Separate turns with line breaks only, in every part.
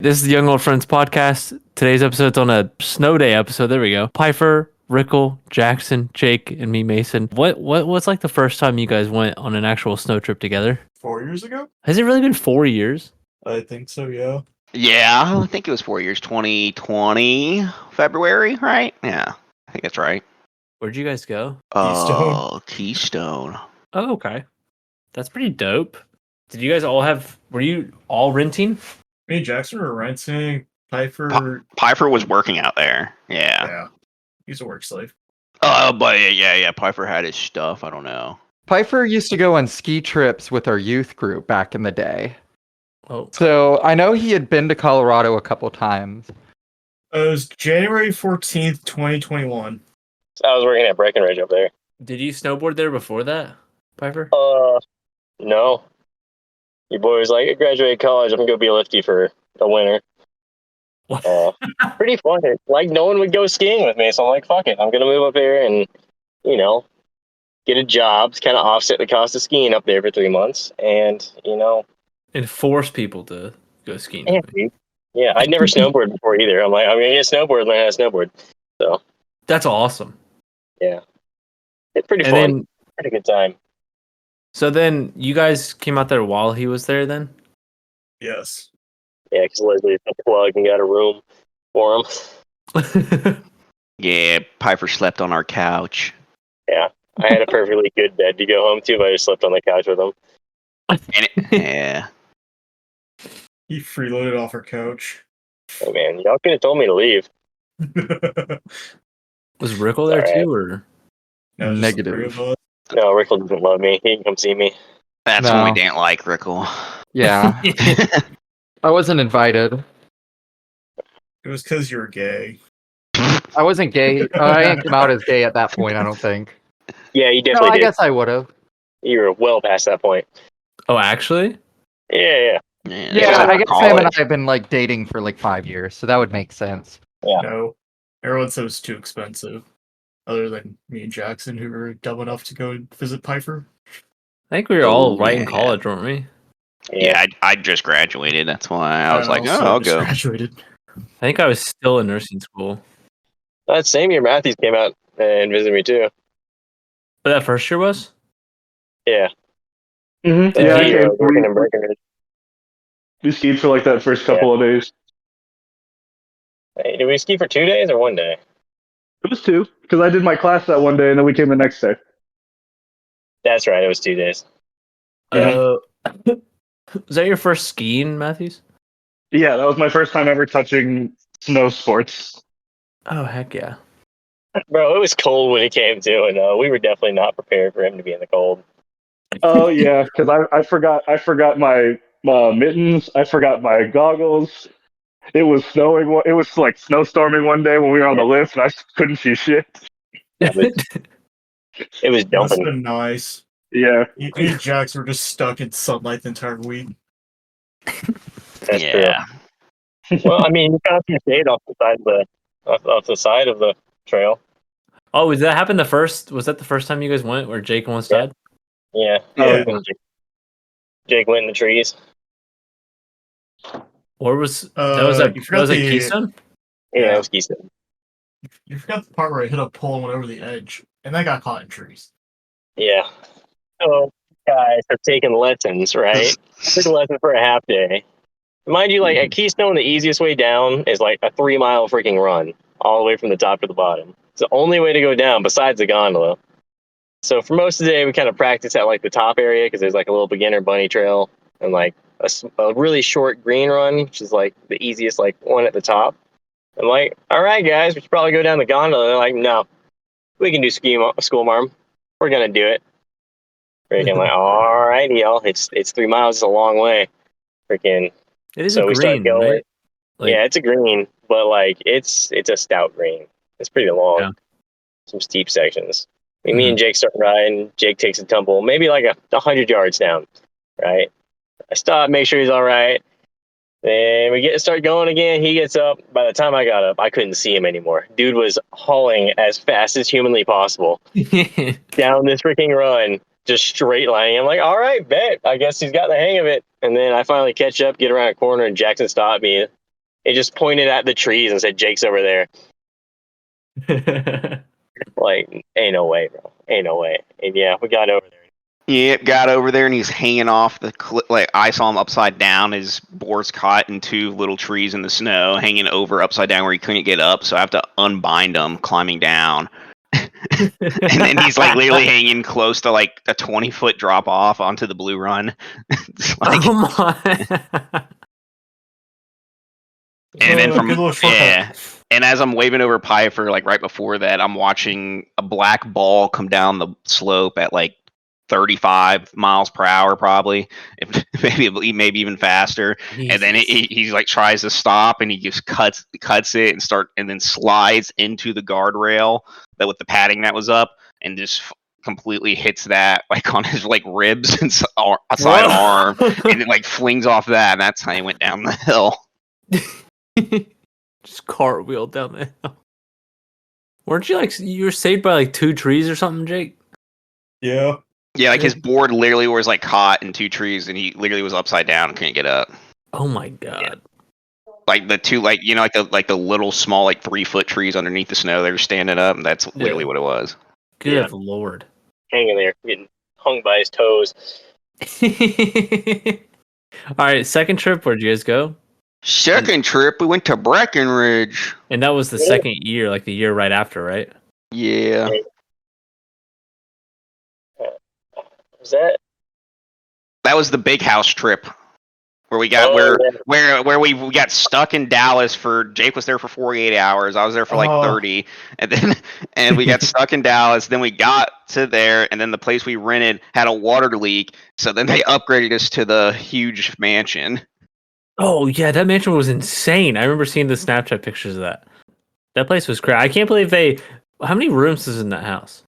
This is the Young Old Friends podcast. Today's episode's on a snow day episode. There we go. Pifer, Rickle, Jackson, Jake, and me, Mason. What's like the first time you guys went on an actual snow trip together?
4 years ago?
Has it really been 4 years?
I think so, yeah.
Yeah, I think it was 4 years. 2020 February, right? Yeah, I think that's right.
Where'd you guys go?
Oh, Keystone.
Oh, okay. That's pretty dope. Did you guys all were you all renting?
Me and Jackson were renting. Pifer.
Pifer was working out there. Yeah.
Yeah. He's a work slave.
But yeah. Pifer had his stuff. I don't know.
Pifer used to go on ski trips with our youth group back in the day.
Oh.
So I know he had been to Colorado a couple times.
It was January 14th, 2021.
So I was working at Breckenridge up there.
Did you snowboard there before that, Piper?
No. Your boy was like, I graduated college, I'm going to go be a lifty for the winter. Pretty fun. Like, no one would go skiing with me, so I'm like, fuck it. I'm going to move up here and, get a job to kind of offset the cost of skiing up there for 3 months. And,
And force people to go skiing.
Yeah, I'd never snowboarded before either. I'm like, I'm going to get snowboard and learn how to snowboard. So
That's awesome.
yeah. It's pretty fun.
Then,
Pretty good time.
so then you guys came out there while he was there then?
Yes.
Yeah, because Leslie plugged and got a room for him.
Yeah, Piper slept on our couch.
Yeah. I had a perfectly good bed to go home to, but I just slept on the couch with him.
Yeah.
He freeloaded off our couch.
Oh man, y'all could have told me to leave.
Was Rickle there
Alright.
too, or?
No, just the
Negative.
three of us.
No, Rickle doesn't love me. He can come see me.
That's
No.
when we didn't like Rickle.
Yeah, I wasn't invited.
It was because you were gay.
I wasn't gay. I didn't come out as gay at that point, I don't think.
Yeah, you
No,
definitely
I
did.
guess I would have.
You were well past that point.
Oh, actually?
Yeah.
Yeah, I guess
call
Sam and
it.
I have been like dating for like 5 years, so that would make sense.
Yeah.
No. Everyone said it was too expensive. Other than me and Jackson, who were dumb enough to go visit Pifer.
I think we were all
Oh,
right in
yeah.
college, weren't we?
Yeah, I just graduated. That's why I was like,
also
oh, I'll
just
go.
graduated.
I think I was still in nursing school.
That same year, Matthews came out and visited me too.
But that first year was?
Yeah.
Mm-hmm.
That
Yeah, I
year I
came.
was working in Breckenridge.
We skied for like that first couple of days.
Hey, did we ski for 2 days or 1 day?
It was 2, because I did my class that one day and then we came the next day.
That's right, it was 2 days.
Was that your first skiing, Matthews?
Yeah, that was my first time ever touching snow sports.
Oh, heck yeah.
Bro, it was cold when he came too, and we were definitely not prepared for him to be in the cold.
Oh yeah, because I forgot my mittens. I forgot my goggles. It was snowing. It was like snowstorming one day when we were on the lift, and I couldn't see shit.
It was
Must have
dumping.
been nice.
Yeah,
Me and Jax were just stuck in sunlight the entire week.
That's
Yeah.
true. Well, I mean, you got some shade off the side of the trail.
Oh, was that the first time you guys went where Jake almost died?
Yeah.
Yeah.
Jake went in the trees.
Or was
You
that
forgot
was it
the-
Keystone?
Yeah, it was Keystone.
You forgot the part where I hit a pole and went over the edge, and that got caught in trees.
Yeah. So, guys are taking lessons, right? I took a lesson for a half day. Mind you, like at Keystone, the easiest way down is like a 3-mile freaking run, all the way from the top to the bottom. It's the only way to go down besides the gondola. So for most of the day, we kind of practice at like the top area because there's like a little beginner bunny trail and like a really short green run, which is like the easiest like one at the top. I'm like, all right, guys, we should probably go down the gondola. They're like, no, we can do school marm. We're gonna do it. Freaking like, all right, y'all. It's 3 miles. It's a long way. Freaking.
It is
So
a
we started
green,
going.
right? Like-
Yeah, it's a green, but like it's a stout green. It's pretty long.
Yeah.
Some steep sections. Me and Jake start riding. Jake takes a tumble, maybe like 100 yards down. Right. I stop, make sure he's all right. Then we start going again. He gets up. By the time I got up, I couldn't see him anymore. Dude was hauling as fast as humanly possible down this freaking run, just straight lining. I'm like, all right, bet. I guess he's got the hang of it. And then I finally catch up, get around a corner, and Jackson stopped me. It just pointed at the trees and said, "Jake's over there." Like, ain't no way, bro. Ain't no way. And yeah, we got over there.
Yep, got over there and he's hanging off the cliff. Like I saw him upside down. His board's caught in two little trees in the snow, hanging over upside down where he couldn't get up. So I have to unbind him, climbing down. And then he's like literally hanging close to like a 20-foot drop off onto the blue run. It's like,
Oh my!
and then from
good little shortcut.
yeah. And as I'm waving over Pifer, like right before that, I'm watching a black ball come down the slope at like 35 miles per hour, probably, if maybe even faster. And then he like tries to stop, and he just cuts it and then slides into the guardrail that with the padding that was up, and just completely hits that like on his like ribs and side arm, and it like flings off that. And that's how he went down the hill.
Just cartwheel down the hill. Weren't you like you were saved by like 2 trees or something, Jake?
Yeah.
Yeah, like his board literally was like caught in 2 trees, and he literally was upside down and couldn't get up.
Oh my god!
Like the 2, like like the little small like 3-foot trees underneath the snow, they were standing up, and that's literally what it was.
Good lord!
Hanging there, getting hung by his toes.
All right, second trip. Where'd you guys go?
Second trip, we went to Breckenridge.
And that was the second year, like the year right after, right?
Yeah.
Was that?
That was the big house trip where we got where we got stuck in Dallas for Jake was there for 48 hours. I was there for like 30, and we got stuck in Dallas. Then we got to there, and then the place we rented had a water leak. So then they upgraded us to the huge mansion.
Oh yeah, that mansion was insane. I remember seeing the Snapchat pictures of that. That place was crazy. I can't believe they. How many rooms is in that house?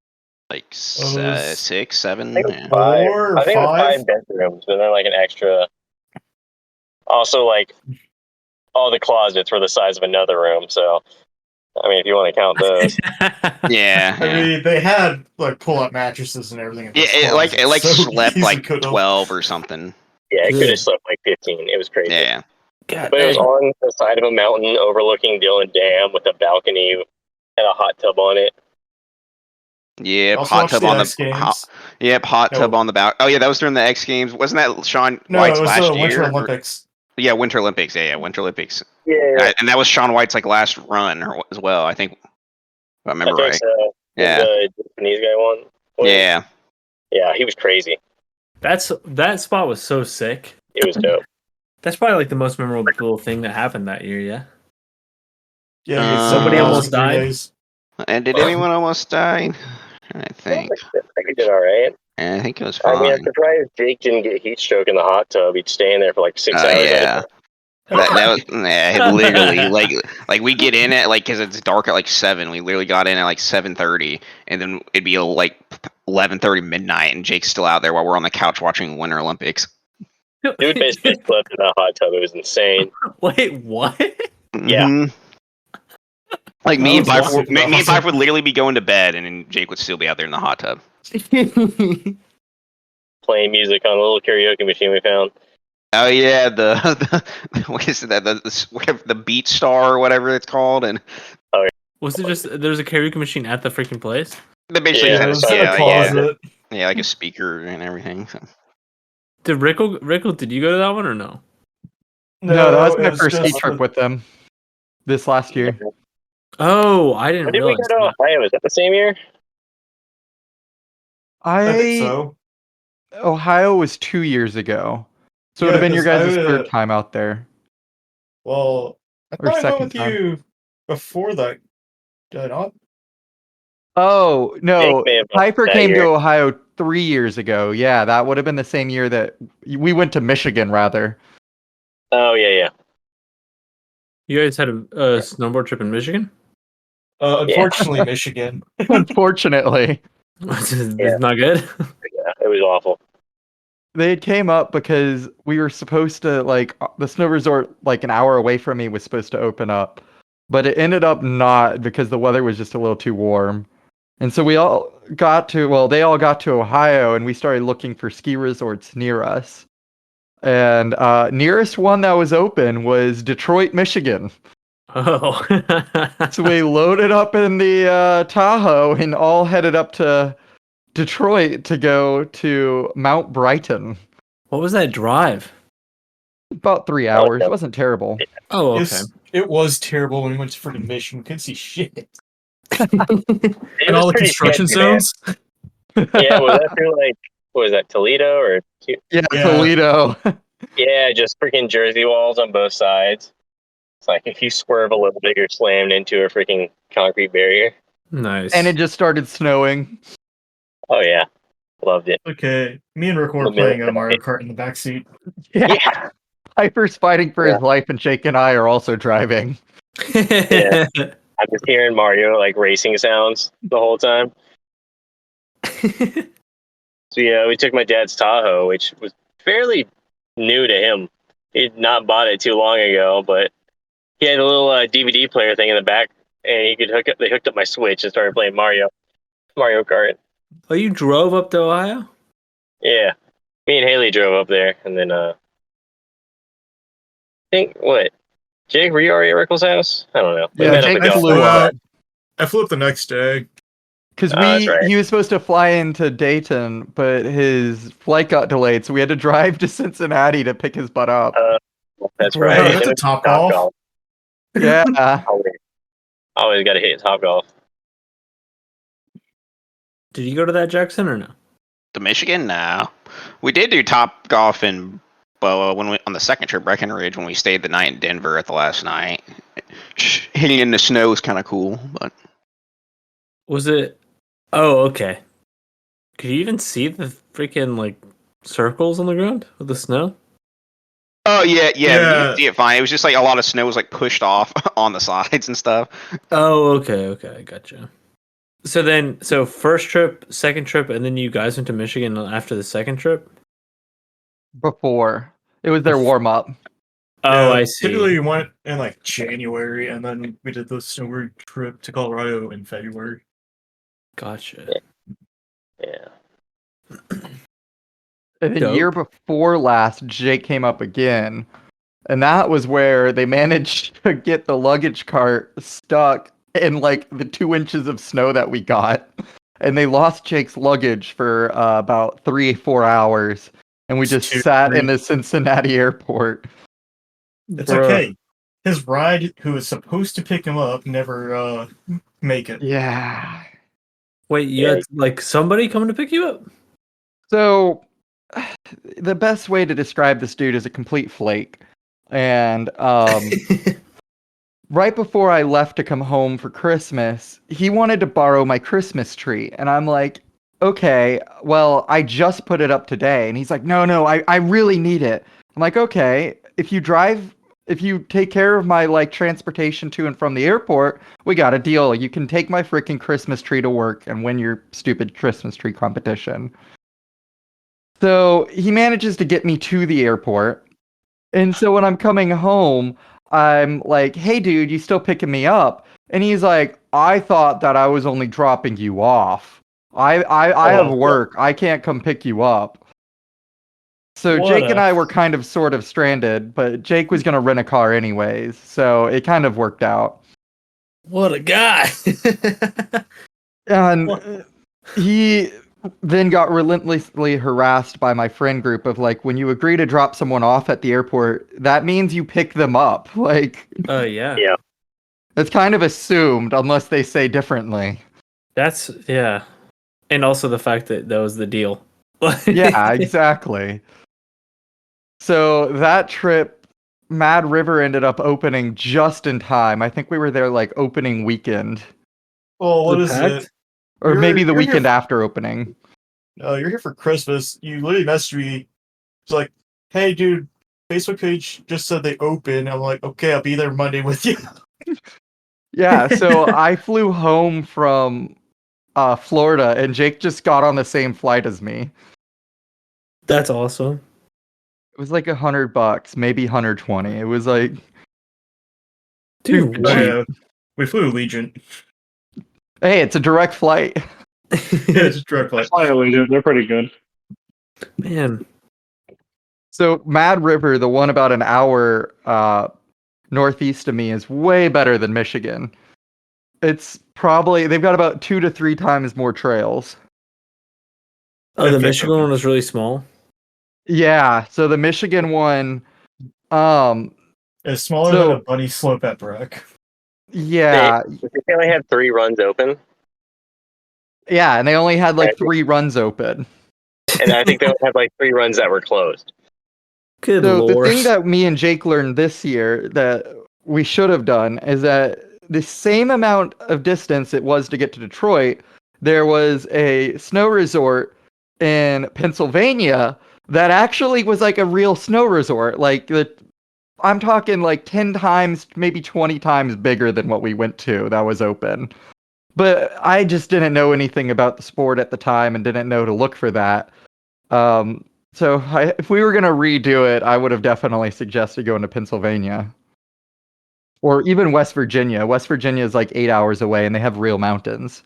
Like 6, 7.
I think
Yeah.
4 or
I think it was
5.
5 bedrooms, but then like an extra. Also, like all the closets were the size of another room. So, I mean, if you want to count those,
Yeah.
I mean, they had like pull-up mattresses and everything.
Yeah, it like slept like 12 or something.
yeah, it could have slept like 15. It was crazy.
Yeah.
God,
But it was
dang.
on the side of a mountain overlooking Dillon Dam with a balcony and a hot tub on it.
Yep,
Also
hot
watched
tub
the
on
X
the
Games.
hot tub on the back. Oh yeah, that was during the X Games. Wasn't that Sean
No,
White's
it was
last
the Winter
year?
Olympics.
Yeah, Winter Olympics. Yeah, Winter Olympics.
Yeah,
And that was Sean White's like last run as well. I think, if I remember right.
so.
Yeah.
The Japanese guy won.
Yeah.
Yeah, he was crazy.
That spot was so sick.
It was dope.
That's probably like the most memorable thing that happened that year. Yeah.
Yeah,
Somebody
seven
almost
thousand
died?
days.
And did anyone almost die? I think.
I think he did all right.
I think it was
I
fine.
mean, I'm surprised Jake didn't get heat stroke in the hot tub. He'd stay in there for like 6 hours.
Yeah. That was literally like we get in at like because it's dark at like 7. We literally got in at like 7:30, and then it'd be like 11:30 midnight, and Jake's still out there while we're on the couch watching Winter Olympics.
Dude basically slept in that hot tub. It was insane.
Wait, what?
Yeah.
Mhm. Like me and
That was
Piper would literally be going to bed, and then Jake would still be out there in the hot tub.
Playing music on a little karaoke machine we found.
Oh yeah, the what is that? The Beat Star or whatever it's called, and
Was it just there's a karaoke machine at the freaking place?
they basically
Yeah,
It
just
was
had
in a closet.
yeah, like a speaker and everything. So.
Did Rickle, did you go to that one or no?
No, that was my
it
first ski
just
trip with them this last year.
Oh, I didn't
When did we
realize
go to
that.
Ohio? Was that the same year?
I think so.
Ohio was 2 years ago. So it would
Yeah,
have been your
'cause
guys'
I,
third time out there.
Well, I
Or
thought I went
second
with
time.
you before that. Did I not?
Oh, no.
Jake may have
Piper
that
came
year.
to Ohio 3 years ago. Yeah, that would have been the same year that we went to Michigan, rather.
Oh, yeah.
You guys had a snowboard trip in Michigan?
Unfortunately, Michigan.
Unfortunately.
It's not good.
Yeah, it was awful.
They came up because we were supposed to, like, the snow resort, like, an hour away from me was supposed to open up. But it ended up not because the weather was just a little too warm. And so they all got to Ohio, and we started looking for ski resorts near us. And nearest one that was open was Detroit, Michigan.
Oh.
So we loaded up in the Tahoe and all headed up to Detroit to go to Mount Brighton.
What was that drive?
About 3 hours. It wasn't terrible.
Oh, okay.
It was terrible when we went to freaking Mission. We couldn't see shit.
It
And all
was
the
pretty
construction
sketchy, man.
zones.
Yeah, was that through like, what was that, Toledo or?
Yeah,
Yeah.
Toledo.
Yeah, just freaking Jersey walls on both sides. It's like if you swerve a little bit, you're slammed into a freaking concrete barrier.
Nice.
And it just started snowing.
Oh yeah, loved it.
Okay, me and Rick were playing Mario Kart in the backseat.
Yeah. Piper's fighting for his life, and Jake and I are also driving.
Yeah. I'm just hearing Mario like racing sounds the whole time. So yeah, we took my dad's Tahoe, which was fairly new to him. He'd not bought it too long ago, but he had a little DVD player thing in the back, and he could hook up. They hooked up my Switch and started playing Mario Kart.
Oh, you drove up to Ohio?
Yeah, me and Haley drove up there, and then I think what? Jake, were you already at Rickles' house? I don't know. We
Yeah,
met up
Jake
at Golf
flew
Club.
up.
I flew up the next day.
Because
that's right.
he was supposed to fly into Dayton, but his flight got delayed, so we had to drive to Cincinnati to pick his butt up.
That's
Oh,
right.
that's
And
a
it's
Topgolf?
Yeah.
Always got to hit Topgolf.
Did you go to that, Jackson, or no?
To Michigan? No. We did do Top Golf in when we on the second trip, Breckenridge, when we stayed the night in Denver at the last night. Hitting in the snow was kind of cool, but
Was it? Oh, okay. Could you even see the freaking like circles on the ground with the snow?
oh yeah, you
Yeah.
could see it fine. It was just like a lot of snow was like pushed off on the sides and stuff.
Oh, okay, I gotcha. So first trip, second trip, and then you guys went to Michigan after the second trip?
Before. It was their warm up.
Oh,
Yeah,
I see.
Typically, we went in like January, and then we did the snowboard trip to Colorado in February.
Gotcha.
Yeah.
And the
Dope.
year before last, Jake came up again. And that was where they managed to get the luggage cart stuck in like the 2 inches of snow that we got. And they lost Jake's luggage for about 3-4 hours. And we
It's
just
too
sat in
great.
the Cincinnati airport.
It's
Bruh.
okay. His ride, who was supposed to pick him up, never make it.
Yeah.
Wait, you had like somebody coming to pick you up?
So the best way to describe this dude is a complete flake. And right before I left to come home for Christmas, he wanted to borrow my Christmas tree. And I'm like, okay, well, I just put it up today. And he's like, no, I really need it. I'm like, okay, if you take care of my like transportation to and from the airport, we got a deal. You can take my freaking Christmas tree to work and win your stupid Christmas tree competition. So he manages to get me to the airport. And so when I'm coming home, I'm like, hey, dude, you still picking me up? And he's like, I thought that I was only dropping you off. I have work. I can't come pick you up. So
What
Jake and
a-
I were kind of sort of stranded, but Jake was going to rent a car anyways. So it kind of worked out.
What a guy!
And he then got relentlessly harassed by my friend group of like, when you agree to drop someone off at the airport, that means you pick them up. Like,
Oh yeah.
Yeah.
it's kind of assumed unless they say differently.
That's yeah. And also the fact that was the deal.
Yeah, exactly. So that trip, Mad River ended up opening just in time. I think we were there like opening weekend,
Oh, what
Was
is
it packed?
it?
or maybe the
You're here
weekend after opening.
You're here for Christmas. You literally messaged me. It's like, hey, dude, Facebook page just said they open. I'm like, okay, I'll be there Monday with you.
Yeah, so I flew home from Florida, and Jake just got on the same flight as me.
That's awesome.
It was like $100, maybe 120. It was like,
Dude,
Dude,
Oh,
what?
yeah. We flew Allegiant.
hey, it's a direct flight.
Yeah, it's just direct flight.
Finally, dude, they're pretty good.
Man.
So Mad River, the one about an hour northeast of me, is way better than Michigan. It's probably they've got about 2 to 3 times more trails.
Oh, the
Okay.
Michigan one was really small.
Yeah, so the Michigan one,
It's smaller
So-
than a bunny slope at Breck.
yeah,
They only had 3 runs open,
yeah, and they only had like 3 runs open.
and I think they only had like 3 runs that were closed.
Good
So the
lord.
thing that me and Jake learned this year that we should have done is that the same amount of distance it was to get to Detroit, there was a snow resort in Pennsylvania that actually was like a real snow resort. I'm talking like 10 times, maybe 20 times bigger than what we went to that was open. But I just didn't know anything about the sport at the time and didn't know to look for that. If we were going to redo it, I would have definitely suggested going to Pennsylvania. Or even West Virginia. West Virginia is like 8 hours away and they have real mountains.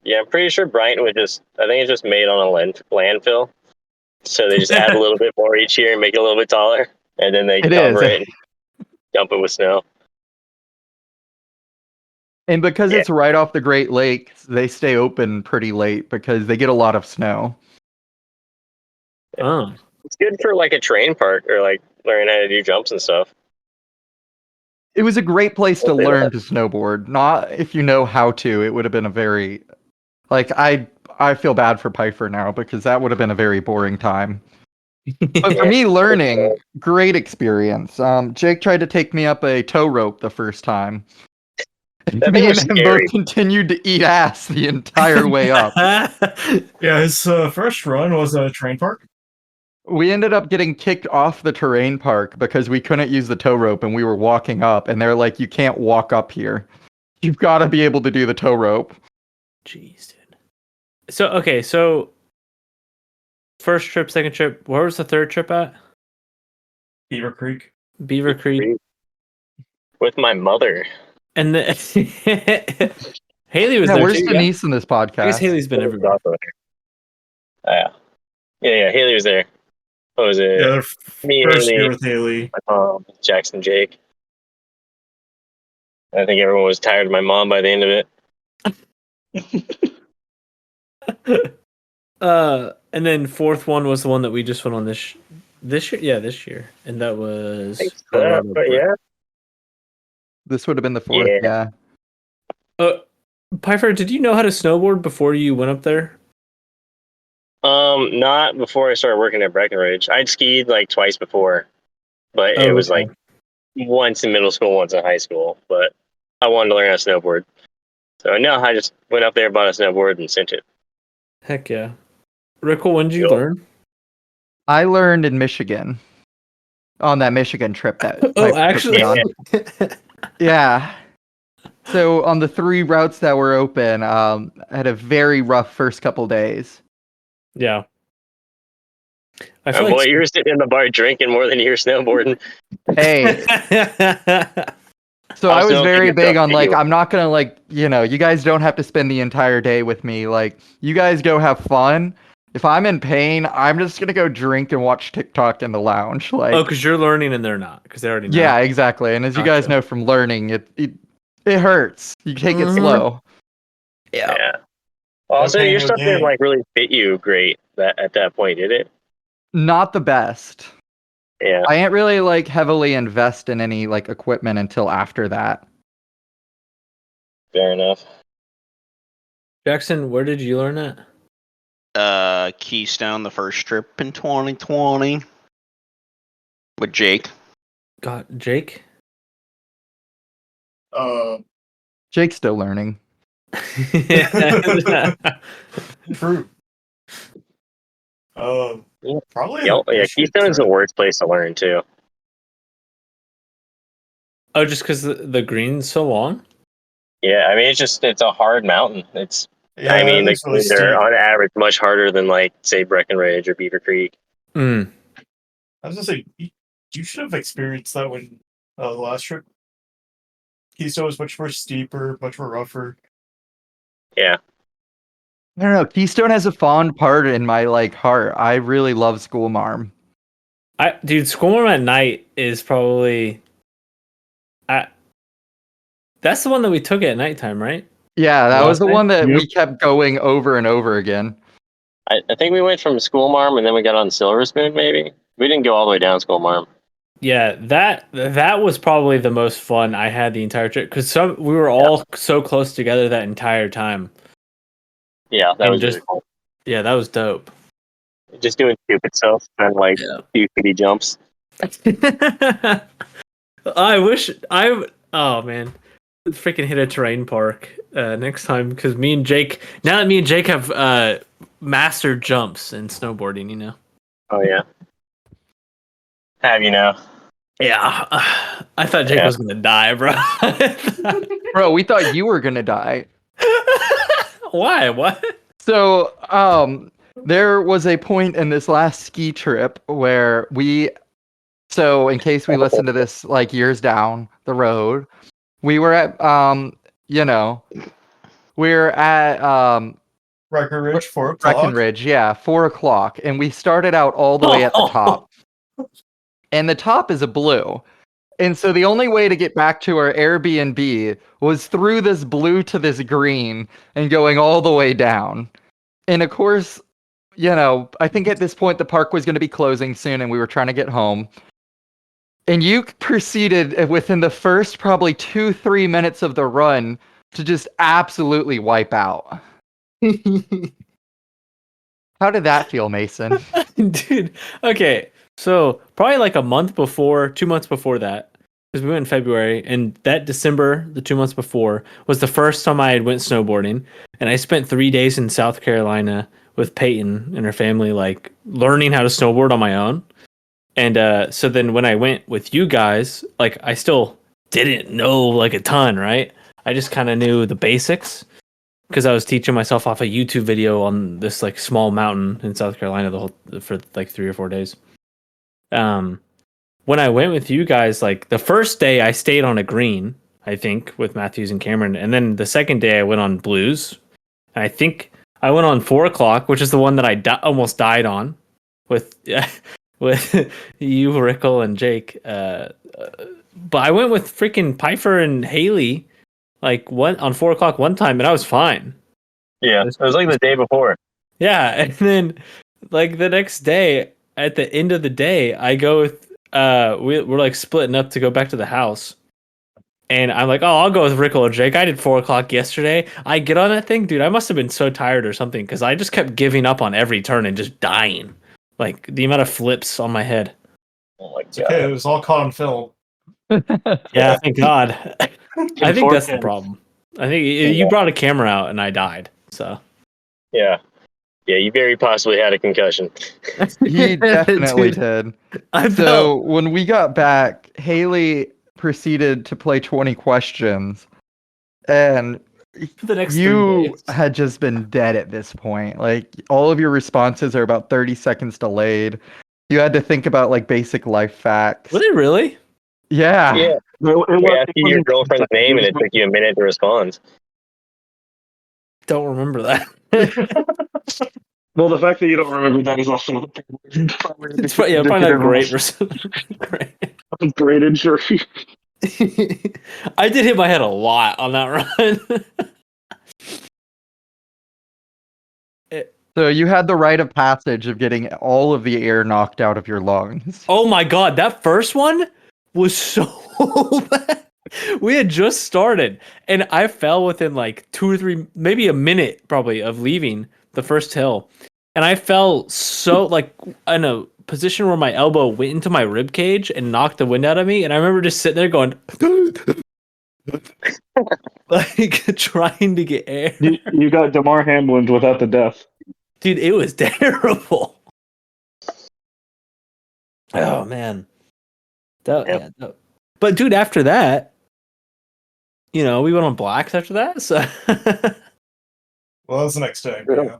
Yeah, I'm pretty sure Brighton I think it's just made on a landfill. So they just add a little bit more each year and make it a little bit taller. And then they
It
cover
is.
it and dump it with snow.
And because
Yeah.
it's right off the Great Lakes, they stay open pretty late because they get a lot of snow.
Oh.
It's good for like a terrain park or like learning how to do jumps and stuff.
It was a great place to
Well, they
learn to snowboard. Not if you know how to. It would have been a very I feel bad for Pifer now because that would have been a very boring time. But for me, learning, great experience. Jake tried to take me up a tow rope the first time. And
That
me
thing
and
was
him
scary.
both continued to eat ass the entire way up.
Yeah, his first run was a train park.
We ended up getting kicked off the terrain park because we couldn't use the tow rope and we were walking up. And they're like, you can't walk up here. You've got to be able to do the tow rope.
Jeez, dude. So first trip, second trip. Where was the third trip at?
Beaver Creek.
Beaver Creek.
With my mother.
And the Haley was
Yeah,
there
where's
too.
Denise in this
I guess
podcast?
Haley's been everywhere.
Yeah, Haley was there. What was it?
Yeah, their
Me,
first
Haley,
year with Haley.
my mom, Jackson, Jake. I think everyone was tired of my mom by the end of it.
And then fourth one was the one that we just went on this year. Yeah, this year, and that was. Colorado
But yeah,
This would have been the fourth,
Yeah.
Pifer, did you know how to snowboard before you went up there?
not before I started working at Breckenridge. I'd skied like twice before, but it was
okay.
like once in middle school, once in high school. But I wanted to learn how to snowboard, so no, I just went up there, bought a snowboard, and sent it.
Heck yeah. Rickle, when did you
Cool.
learn?
I learned in Michigan on that Michigan trip that
Oh,
Piper took me
actually.
on. Yeah. So on the 3 routes that were open, I had a very rough first couple days.
Yeah. I
Oh
feel
boy,
like
you were sitting in the bar drinking more than you were snowboarding.
Hey, so I was
Also,
very
keep
big
yourself
on like,
anyway.
I'm not gonna you guys don't have to spend the entire day with me. Like, you guys go have fun. If I'm in pain, I'm just gonna go drink and watch TikTok in the lounge. Like,
oh, because you're learning and they're not, because they already know.
yeah, exactly. And as you guys
Gotcha.
know from learning, it hurts. You take it
Mhm.
slow.
Yeah. Also,
Okay,
your
no
stuff didn't
game.
like really fit you great at that point, did it?
Not the best.
Yeah.
I ain't really like heavily invest in any like equipment until after that.
Fair enough.
Jackson, where did you learn that?
Keystone, the first trip in 2020 with Jake.
God, Jake?
Jake's still learning.
True. Probably.
Yeah, Keystone's the worst place to learn too.
Oh, just because the green's so long?
Yeah, I mean it's a hard mountain.
Yeah,
I mean,
it's really
they're
steep.
on average much harder than like say Breckenridge or Beaver Creek.
Mm.
I was gonna say you should have experienced that when the last trip. Keystone was much more steeper, much more rougher.
Yeah.
I don't know. Keystone has a fond part in my like heart. I really love School Marm.
Dude, schoolroom at night is probably. That's the one that we took at nighttime, right?
Yeah, that was the
Last night?
one that we
Yep.
kept going over and over again.
I think we went from School Marm and then we got on Silver Spoon. Maybe we didn't go all the way down School Marm.
Yeah, that was probably the most fun I had the entire trip because we were all so close together that entire time.
Yeah, that
And
was
just
really cool.
yeah, that was dope.
Just doing stupid stuff and like stupid jumps.
I wish I. Oh man, freaking hit a terrain park next time because me and Jake. Now that me and Jake have mastered jumps and snowboarding, you know.
Oh yeah. Have you now?
Yeah, I thought Jake was gonna die, bro.
Bro, we thought you were gonna die.
Why? What?
So, there was a point in this last ski trip where so in case we listen to this like years down the road, we were at, we're at,
Breckenridge, 4 o'clock.
Breckenridge, yeah, 4 o'clock, and we started out all the way at the top, and the top is a blue. And so the only way to get back to our Airbnb was through this blue to this green and going all the way down. And of course, I think at this point the park was going to be closing soon and we were trying to get home. And you proceeded within the first probably 2-3 minutes of the run to just absolutely wipe out. How did that feel, Mason?
Dude, okay. So probably like a month before, 2 months before that, because we went in February, and that December, the 2 months before, was the first time I had went snowboarding, and I spent 3 days in South Carolina with Peyton and her family, like learning how to snowboard on my own. And so then when I went with you guys, like I still didn't know like a ton, right? I just kind of knew the basics because I was teaching myself off a YouTube video on this like small mountain in South Carolina for like 3 or 4 days. When I went with you guys, like the first day I stayed on a green, I think, with Matthews and Cameron, and then the second day I went on blues, and I think I went on 4 o'clock, which is the one that I almost died on, with with you, Rickle, and Jake. But I went with freaking Pifer and Haley, like on 4 o'clock one time, and I was fine.
Yeah, it was like the day before.
Yeah, and then like the next day, at the end of the day, I go with we're like splitting up to go back to the house. And I'm like, oh, I'll go with Rickle or Jake. I did 4 o'clock yesterday. I get on that thing, dude. I must have been so tired or something because I just kept giving up on every turn and just dying. Like the amount of flips on my head.
Oh my
It's okay, it was all caught on film.
Yeah, thank God. I think that's the problem. I think you brought a camera out and I died. So
Yeah, you very possibly had a concussion.
He definitely
Dude,
did. So when we got back, Haley proceeded to play 20 questions, and
for the next 3
you
days.
had just been dead at this point. Like all of your responses are about 30 seconds delayed. You had to think about like basic life facts.
Were they really?
Yeah.
Yeah, we asked you your girlfriend's name and it took you a minute to respond.
Don't remember that.
Well, the fact that you don't remember that is also
It's probably not great. Great.
great injury.
I did hit my head a lot on that run.
So you had the rite of passage of getting all of the air knocked out of your lungs.
Oh my god, that first one was so bad. We had just started, and I fell within like 2 or 3, maybe a minute probably of leaving the first hill. And I fell so like in a position where my elbow went into my rib cage and knocked the wind out of me. And I remember just sitting there going, like trying to get air.
You got Damar Hamlin without the death.
Dude, it was terrible. Oh man. Yeah, but dude, after that, we went on blacks after that. So
Well, that was the next day.
Yeah.
Yeah.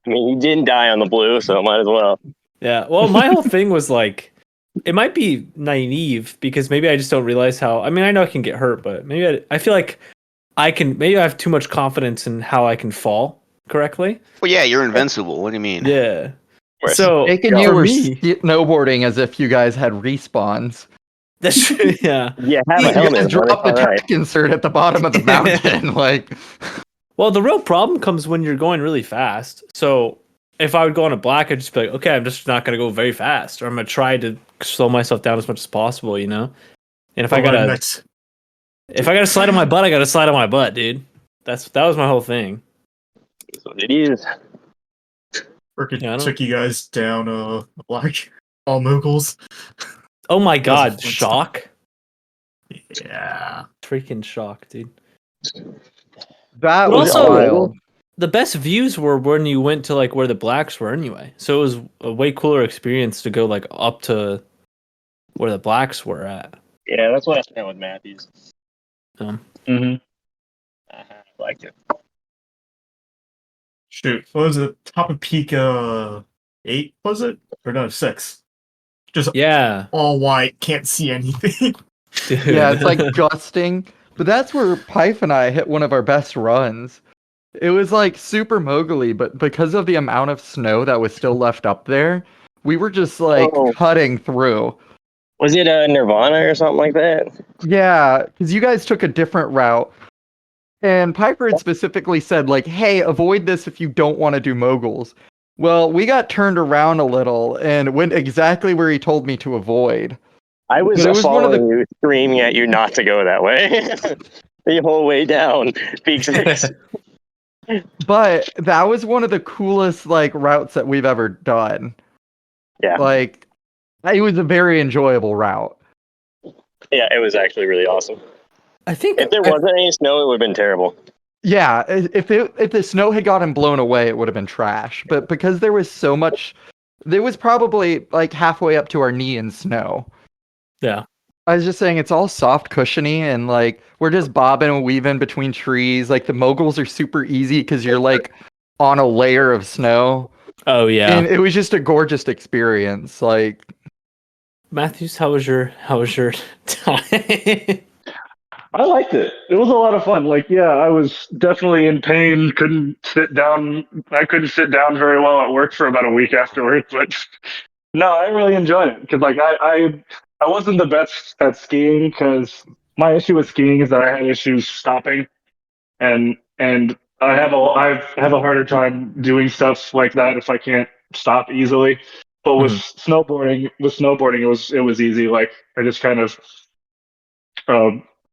I mean, you didn't die on the blue, so might as well.
yeah. Well, my whole thing was like, it might be naive because maybe I just don't realize how. I mean, I know I can get hurt, but maybe I feel like maybe I have too much confidence in how I can fall correctly.
Well, yeah, you're invincible. What do you mean?
Yeah.
Worse.
So
Jake and
for
you were
me,
snowboarding as if you guys had respawns.
that's true. Yeah.
Yeah, have a
You
helmet.
guys
but
dropped the
it's all right.
tack insert at the bottom of the mountain. Like,
Well, the real problem comes when you're going really fast. So if I would go on a black, I'd just be like, okay, I'm just not gonna go very fast, or I'm gonna try to slow myself down as much as possible, you know. And if I gotta slide on my butt, I gotta slide on my butt, dude. That was my whole thing.
That's what it is.
Freaking
Yeah, I don't-
took you guys down like all moguls.
Oh my
That was a
god,
fun stuff.
shock!
Yeah.
Freaking shock, dude.
that
But
was
also-
wild.
The best views were when you went to like where the blacks were anyway. So it was a way cooler experience to go like up to where the blacks were at.
Yeah, that's what I spent with Matthews.
Mm-hmm.
I liked it.
Shoot. What was it? Top of peak 8, was it? Or no, 6. Just
Yeah.
all white, can't see anything.
Dude.
Yeah, it's like gusting. But that's where Pife and I hit one of our best runs. It was like super mogully, but because of the amount of snow that was still left up there, we were just like
Oh.
cutting through.
Was it Nirvana or something like that?
Yeah, because you guys took a different route. And Piper had specifically said, like, hey, avoid this if you don't want to do moguls. Well, we got turned around a little and went exactly where he told me to avoid.
I was,
But it was one of
following you, screaming at you not to go that way. The whole way down. Peak 6.
But that was one of the coolest like routes that we've ever done.
Yeah.
Like, it was a very enjoyable route.
Yeah, it was actually really awesome.
I think
If there wasn't any snow, it would have been terrible.
Yeah, if the snow had gotten blown away, it would have been trash. But because there was so much, there was probably like halfway up to our knee in snow.
Yeah.
I was just saying it's all soft, cushiony, and like we're just bobbing and weaving between trees. Like the moguls are super easy because you're like on a layer of snow,
Oh yeah.
and it was just a gorgeous experience. Like,
Matthews, how was your time?
I liked it. It was a lot of fun. Like, yeah, I was definitely in pain. Couldn't sit down. I couldn't sit down very well at work for about a week afterwards. But no, I really enjoyed it because, like, I wasn't the best at skiing because my issue with skiing is that I had issues stopping, and I have a harder time doing stuff like that if I can't stop easily. But with snowboarding, it was easy. Like, I just kind of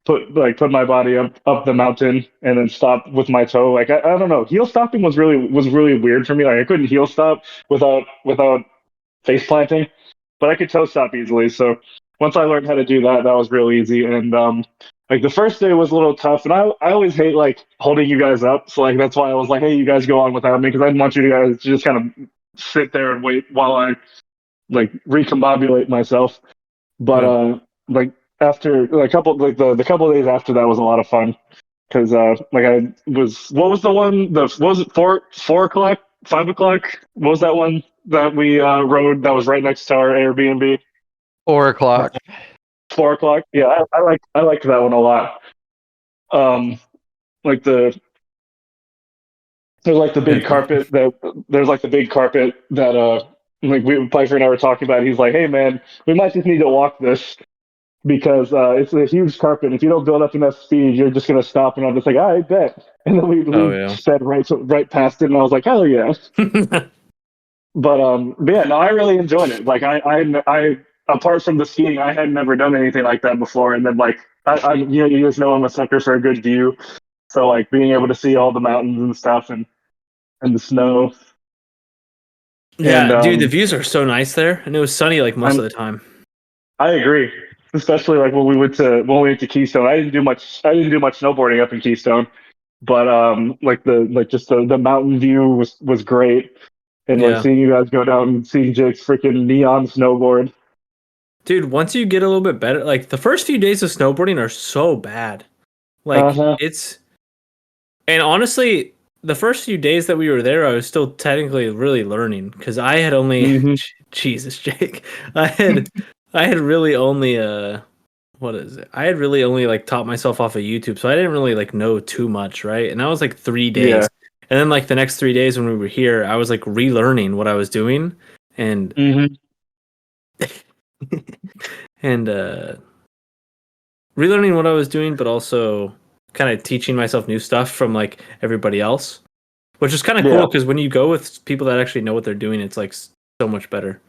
put my body up the mountain and then stop with my toe. Like, I don't know. Heel stopping was really weird for me. Like, I couldn't heel stop without face planting, but I could toe stop easily. So once I learned how to do that, that was real easy. And like the first day was a little tough, and I always hate like holding you guys up. So like that's why I was like, hey, you guys go on without me because I didn't want you guys to just kind of sit there and wait while I like recombobulate myself. But like after like the couple of days after that was a lot of fun because like I was what was the one what was it 4 o'clock 5 o'clock what was that one that we rode that was right next to our Airbnb
4 o'clock.
4 o'clock, yeah, I liked that one a lot. Like there's like the big carpet that like Piper and I were talking about. He's like, hey man, we might just need to walk this because it's a huge carpet. If you don't build up enough speed, you're just gonna stop. And I'm just like, I bet. And then we sped right past it, and I was like, hell yeah. But yeah, no, I really enjoyed it. Like I apart from the skiing, I had never done anything like that before. And then like you just know I'm a sucker for a good view. So like being able to see all the mountains and stuff and the snow.
Yeah,
And,
dude, the views are so nice there, and it was sunny like most of the time.
I agree, especially like when we went to Keystone. I didn't do much snowboarding up in Keystone, but like the mountain view was great, and like
Yeah.
seeing you guys go down and seeing Jake's freaking neon snowboard.
Dude, once you get a little bit better, like the first few days of snowboarding are so bad. Like and honestly, the first few days that we were there, I was still technically really learning because I had only Jesus, Jake. I had really only what is it? I had really only like taught myself off of YouTube, so I didn't really like know too much, right? And that was like 3 days.
Yeah.
And then like the next 3 days when we were here, I was like relearning what I was doing. and
Mm-hmm.
and relearning what I was doing, but also kind of teaching myself new stuff from like everybody else, which is kind of cool because when you go with people that actually know what they're doing, it's like so much better.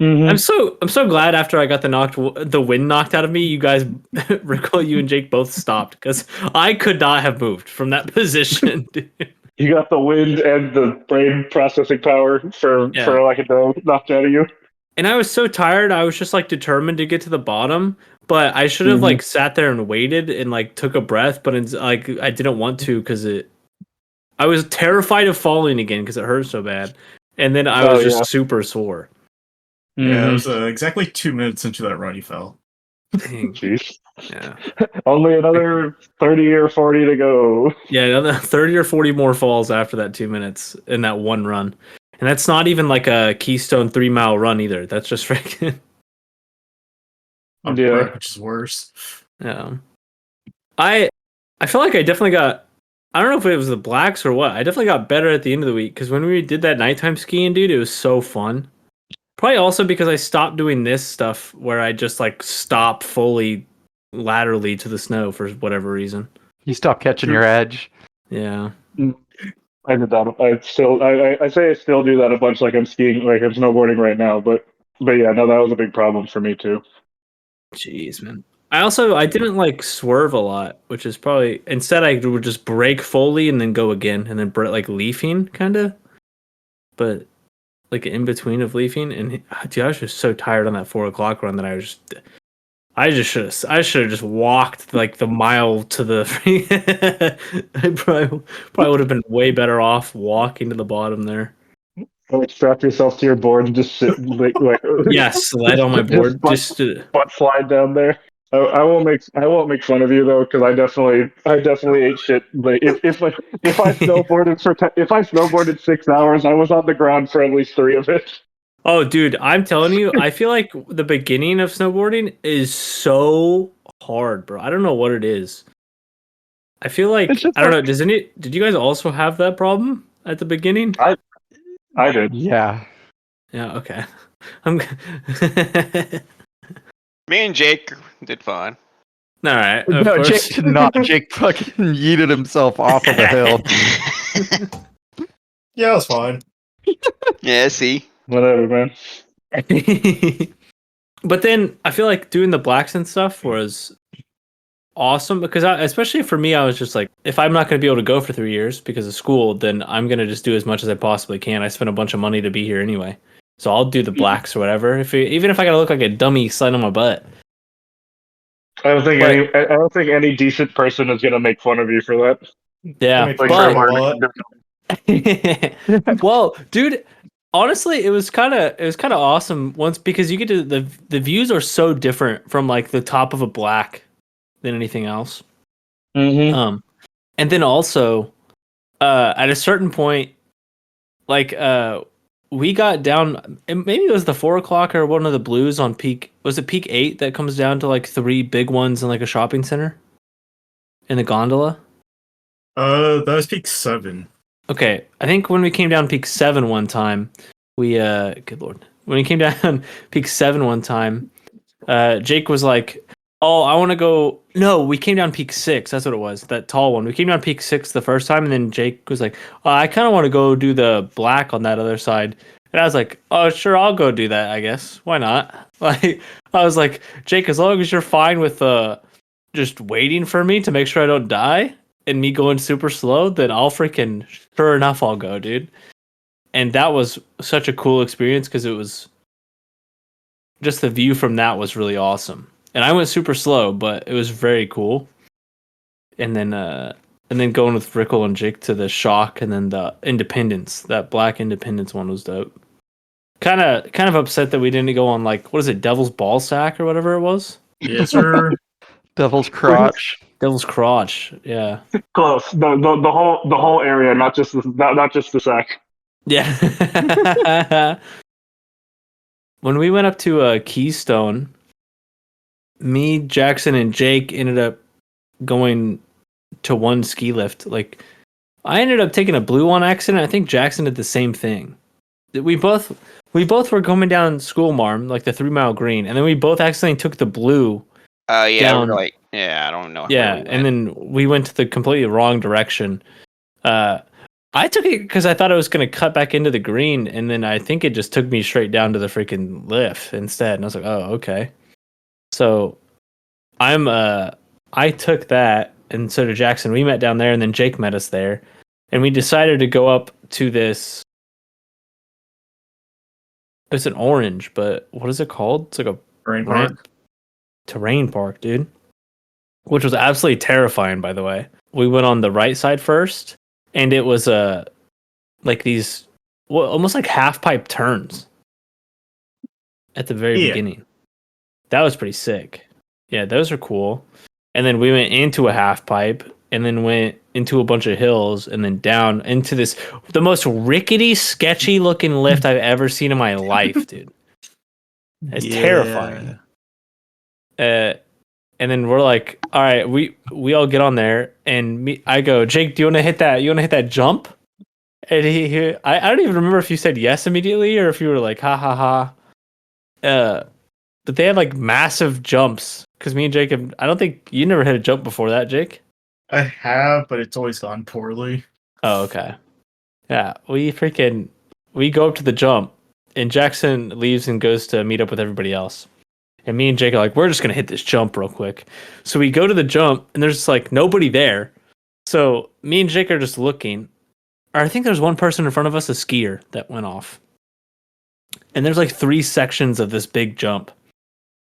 Mm-hmm.
I'm so glad after I got the wind knocked out of me, you guys, Rico, you and Jake both stopped because I could not have moved from that position. Dude.
You got the wind and the brain processing power for like a dog knocked out of you.
And I was so tired, I was just like determined to get to the bottom, but I should have like sat there and waited and like took a breath, but it's like I didn't want to because I was terrified of falling again because it hurt so bad, and then I was just super sore.
Yeah, it was exactly 2 minutes into that run, you fell.
Dang.
Jeez.
Yeah.
Only another 30 or 40 to go.
Yeah, another 30 or 40 more falls after that 2 minutes in that one run. And that's not even like a Keystone 3-mile run either. That's just freaking.
Yeah, which is worse.
Yeah. I feel like I definitely got. I don't know if it was the blacks or what. I definitely got better at the end of the week because when we did that nighttime skiing, dude, it was so fun. Probably also because I stopped doing this stuff where I just like stop fully laterally to the snow for whatever reason.
You stopped catching your edge.
Yeah.
I did that. I say I still do that a bunch. Like I'm skiing, like I'm snowboarding right now. But yeah, no, that was a big problem for me too.
Jeez, man. I didn't like swerve a lot, which is probably instead I would just brake fully and then go again and then like leafing kind of, but like in between of leafing. And dude, I was just so tired on that 4:00 run that I should have just walked like the mile to the. I probably would have been way better off walking to the bottom there.
Like strap yourself to your board and just sit like
Yeah, sled on my board. Just
butt slide down there. I won't make fun of you though because I definitely ate shit. Like if I snowboarded 6 hours, I was on the ground for at least 3 of it.
Oh, dude, I'm telling you, I feel like the beginning of snowboarding is so hard, bro. I don't know what it is. I feel like I don't know. Did you guys also have that problem at the beginning?
I did.
Yeah.
Yeah. Okay. I'm.
Me and Jake did fine.
All right. Of
No,
course.
Jake did not. Jake fucking yeeted himself off of a hill.
Yeah, it was fine.
Yeah, see.
Whatever, man.
But then I feel like doing the blacks and stuff was awesome because especially for me, I was just like, if I'm not going to be able to go for 3 years because of school, then I'm going to just do as much as I possibly can. I spent a bunch of money to be here anyway. So I'll do the blacks or whatever. Even if I got to look like a dummy sliding on my butt.
I don't think any decent person is gonna make fun of you for that.
Yeah,
Like,
but well, dude, honestly, it was kind of awesome once because you get to the views are so different from like the top of a black than anything else.
Mm-hmm.
And then also, at a certain point, like we got down. Maybe it was the 4:00 or one of the blues on peak. Was it peak 8 that comes down to like 3 big ones in like a shopping center in the gondola?
That was peak 7.
Okay, I think when we came down peak 7 one time, we good lord, when we came down peak 7 one time, Jake was like, "Oh, I want to go." No, we came down peak 6. That's what it was. That tall one. We came down peak 6 the first time, and then Jake was like, "Oh, I kind of want to go do the black on that other side." And I was like, "Oh, sure, I'll go do that. I guess. Why not?" Like, I was like, "Jake, as long as you're fine with just waiting for me to make sure I don't die and me going super slow, then I'll freaking sure enough I'll go, dude." And that was such a cool experience because it was just the view from that was really awesome. And I went super slow, but it was very cool. And then going with Rickle and Jake to the Shock and then the Independence. That Black Independence one was dope. Kind of upset that we didn't go on like what is it, Devil's Ball Sack or whatever it was?
Yes, sir.
Devil's Crotch.
Devil's Crotch, yeah.
Close. The whole area, not just the sack.
Yeah. When we went up to Keystone, me, Jackson, and Jake ended up going to one ski lift. Like, I ended up taking a blue on accident. I think Jackson did the same thing. we both were coming down School Marm, like the 3 Mile Green, and then we both accidentally took the blue.
Yeah,
Down.
we're like, I don't know.
Yeah,
where we
and
went.
then we went to the completely wrong direction. I took it because I thought it was going to cut back into the green, and then I think it just took me straight down to the freaking lift instead. And I was like, oh, okay. So I took that, and so did Jackson. We met down there, and then Jake met us there, and we decided to go up to this. It's an orange, but what is it called? It's like a
Rain Park.
terrain park, dude. Which was absolutely terrifying, by the way. We went on the right side first, and it was like these almost like half pipe turns at the very beginning. That was pretty sick. Yeah, those are cool. And then we went into a half pipe, and then went into a bunch of hills, and then down into the most rickety, sketchy looking lift I've ever seen in my life, dude. It's terrifying. And then we're like, all right, we all get on there, and I go, Jake, do you want to hit that? You want to hit that jump? And I don't even remember if you said yes immediately or if you were like, ha ha ha. But they had like massive jumps because me and Jacob, I don't think you never hit a jump before that, Jake.
I have, but it's always gone poorly.
Oh, okay. Yeah, we go up to the jump, and Jackson leaves and goes to meet up with everybody else. And me and Jake are like, we're just going to hit this jump real quick. So we go to the jump, and there's like nobody there. So me and Jake are just looking. Or I think there's one person in front of us, a skier, that went off. And there's like 3 sections of this big jump.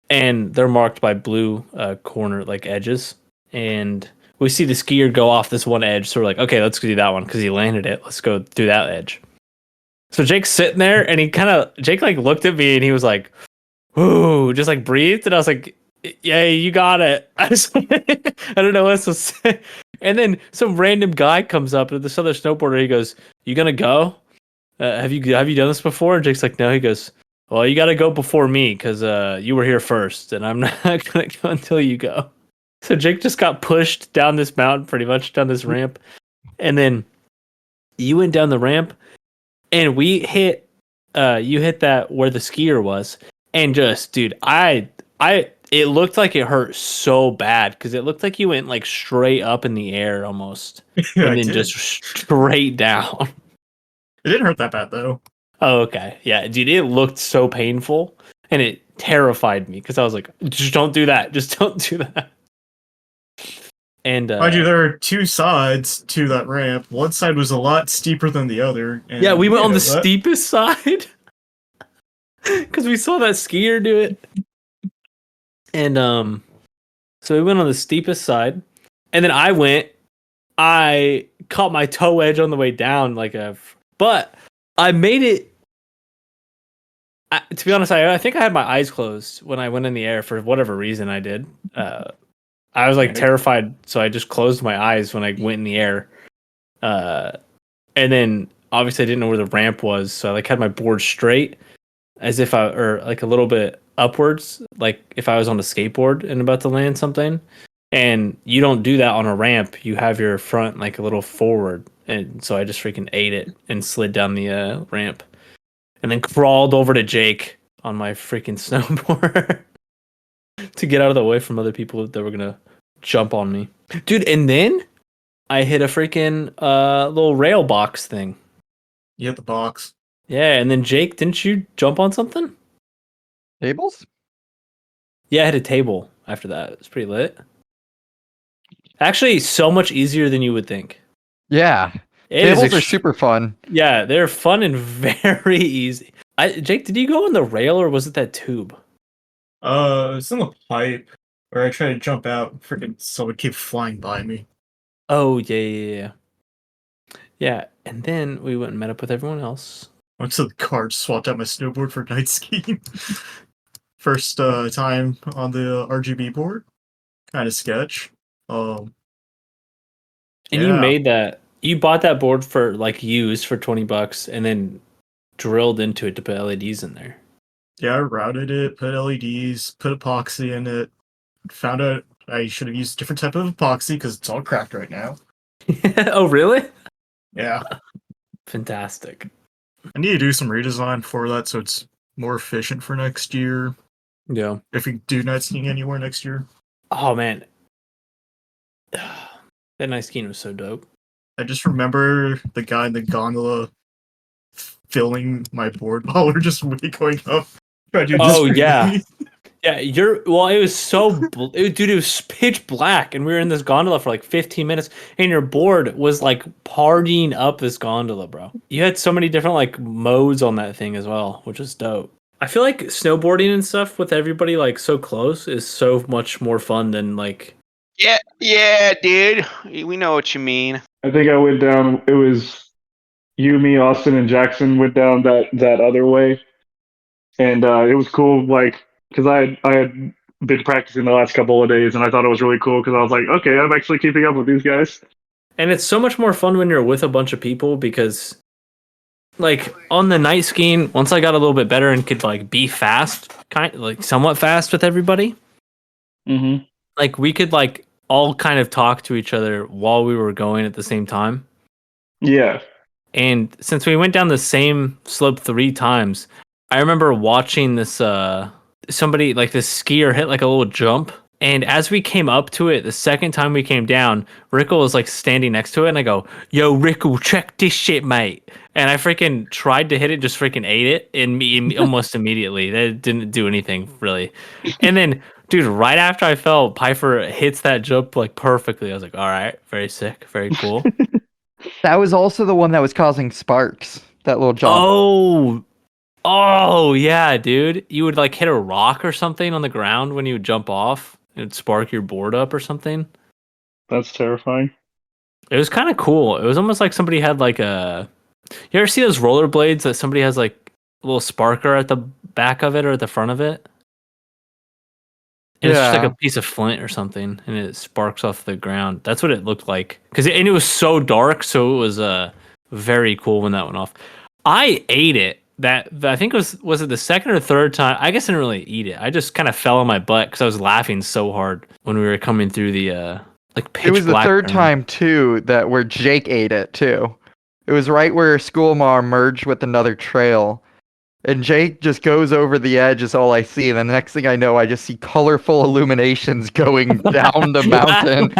And they're marked by blue corner, like edges. And we see the skier go off this one edge. So we're like, okay, let's do that one because he landed it. Let's go through that edge. So Jake's sitting there, and Jake like looked at me, and he was like, ooh, just like breathed, and I was like, yeah, you got it. I don't know what else to say. And then some random guy comes up, and this other snowboarder, he goes, you gonna go? Have you done this before? And Jake's like, no. He goes, well, you gotta go before me, because you were here first, and I'm not gonna go until you go. So Jake just got pushed down this mountain, pretty much down this ramp. And then you went down the ramp, and we hit, you hit that where the skier was. And just, dude, it looked like it hurt so bad because it looked like you went like straight up in the air almost, and then just straight down.
It didn't hurt that bad though.
Oh, okay, yeah, dude, it looked so painful, and it terrified me because I was like, just don't do that, just don't do that. And
mind you, there are 2 sides to that ramp. One side was a lot steeper than the other. And
yeah, we went on the steepest side. Because we saw that skier do it. And so we went on the steepest side. And then I caught my toe edge on the way down but I made it. To be honest, I think I had my eyes closed when I went in the air for whatever reason I did. I was like terrified, so I just closed my eyes when I went in the air. And then obviously I didn't know where the ramp was, so I like had my board straight. As if or like a little bit upwards, like if I was on a skateboard and about to land something. And you don't do that on a ramp. You have your front like a little forward. And so I just freaking ate it and slid down the ramp. And then crawled over to Jake on my freaking snowboard to get out of the way from other people that were going to jump on me. Dude, and then I hit a freaking little rail box thing.
You hit the box.
Yeah, and then Jake, didn't you jump on something?
Tables?
Yeah, I had a table after that. It's pretty lit. Actually, so much easier than you would think.
Yeah. Tables are super fun.
Yeah, they're fun and very easy. Jake, did you go on the rail or was it that tube?
It's in the pipe where I tried to jump out. Freaking someone keep flying by me.
Oh, yeah. Yeah, and then we went and met up with everyone else.
Went to the car, swapped out my snowboard for night skiing. First time on the RGB board. Kind of sketch.
And you made that. You bought that board for like used for $20 and then drilled into it to put LEDs in there.
Yeah, I routed it, put LEDs, put epoxy in it. Found out I should have used a different type of epoxy because it's all cracked right now.
Oh, really?
Yeah.
Fantastic.
I need to do some redesign for that so it's more efficient for next year.
Yeah.
If we do night skiing anywhere next year.
Oh man, that night skiing was so dope.
I just remember the guy in the gondola filling my board while we're just going up. Trying to do
Oh,
this
yeah.
thing.
Yeah, it was so dude, it was pitch black, and we were in this gondola for like 15 minutes, and your board was like partying up this gondola, bro. You had so many different like modes on that thing as well, which is dope. I feel like snowboarding and stuff with everybody like so close is so much more fun than like.
Yeah, dude. We know what you mean.
I think I went down. It was you, me, Austin, and Jackson went down that other way, and it was cool. Like, because I had been practicing the last couple of days, and I thought it was really cool because I was like, okay, I'm actually keeping up with these guys.
And it's so much more fun when you're with a bunch of people because, like, on the night skiing, once I got a little bit better and could like be fast, somewhat fast with everybody.
Mm-hmm.
Like we could like all kind of talk to each other while we were going at the same time.
Yeah.
And since we went down the same slope 3 times, I remember watching this somebody like this skier hit like a little jump. And as we came up to it, the second time we came down, Rickle was like standing next to it, and I go, "Yo, Rickle, check this shit, mate!" And I freaking tried to hit it, just freaking ate it, and almost immediately. That didn't do anything really. And then, dude, right after I fell, Pifer hits that jump like perfectly. I was like, "All right, very sick, very cool."
That was also the one that was causing sparks. That little jump.
Oh yeah, dude. You would like hit a rock or something on the ground when you would jump off. It would spark your board up or something.
That's terrifying.
It was kind of cool. It was almost like somebody had like a. You ever see those rollerblades that somebody has like a little sparker at the back of it or at the front of it? And it's just like
Yeah.
a piece of flint or something, and it sparks off the ground. That's what it looked like. And it was so dark, so it was very cool when that went off. I ate it. That I think was it the second or third time? I guess I didn't really eat it. I just kind of fell on my butt because I was laughing so hard when we were coming through the like pitch
It was the
black
third
room.
time too that where Jake ate it too. It was right where Schoolmar merged with another trail. And Jake just goes over the edge is all I see. And the next thing I know, I just see colorful illuminations going down the mountain.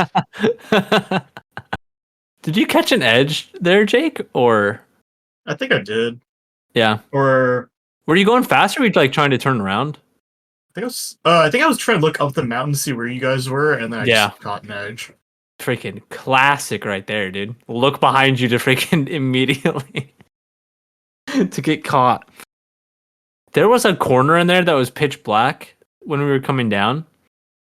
Did you catch an edge there, Jake? Or
I think I did.
yeah.
Or
Were you going faster? Or were you like trying to turn around?
I think I was trying to look up the mountain to see where you guys were, and then I
Yeah.
just caught an edge.
Freaking classic right there, dude. Look behind you to freaking immediately to get caught. There was a corner in there that was pitch black when we were coming down.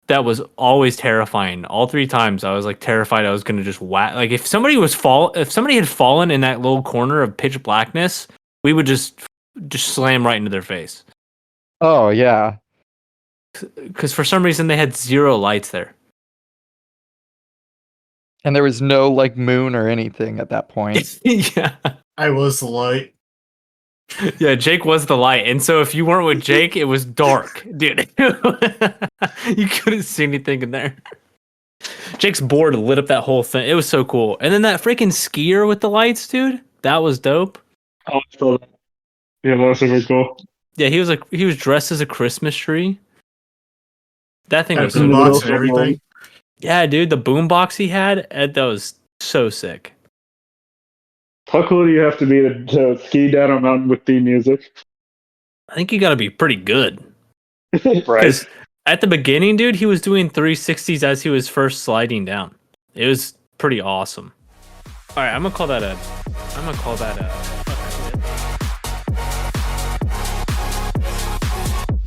That was always terrifying. All 3 times I was like terrified I was gonna just whack. Like if somebody had fallen in that little corner of pitch blackness, we would just slam right into their face.
Oh yeah.
Because for some reason they had 0 lights there.
And there was no like moon or anything at that point.
Yeah.
I was the light.
Yeah, Jake was the light. And so if you weren't with Jake, it was dark, dude. You couldn't see anything in there. Jake's board lit up that whole thing. It was so cool. And then that freaking skier with the lights, dude. That was dope.
Oh, so yeah, that was super cool.
Yeah, he was dressed as a Christmas tree. That thing
Had
was
some
so
box
cool.
and everything.
Yeah, dude, the boombox he had, that was so sick.
How cool do you have to be to ski down a mountain with theme music?
I think you got to be pretty good.
Right.
Because at the beginning, dude, he was doing 360s as he was first sliding down. It was pretty awesome. All right, I'm gonna call that a.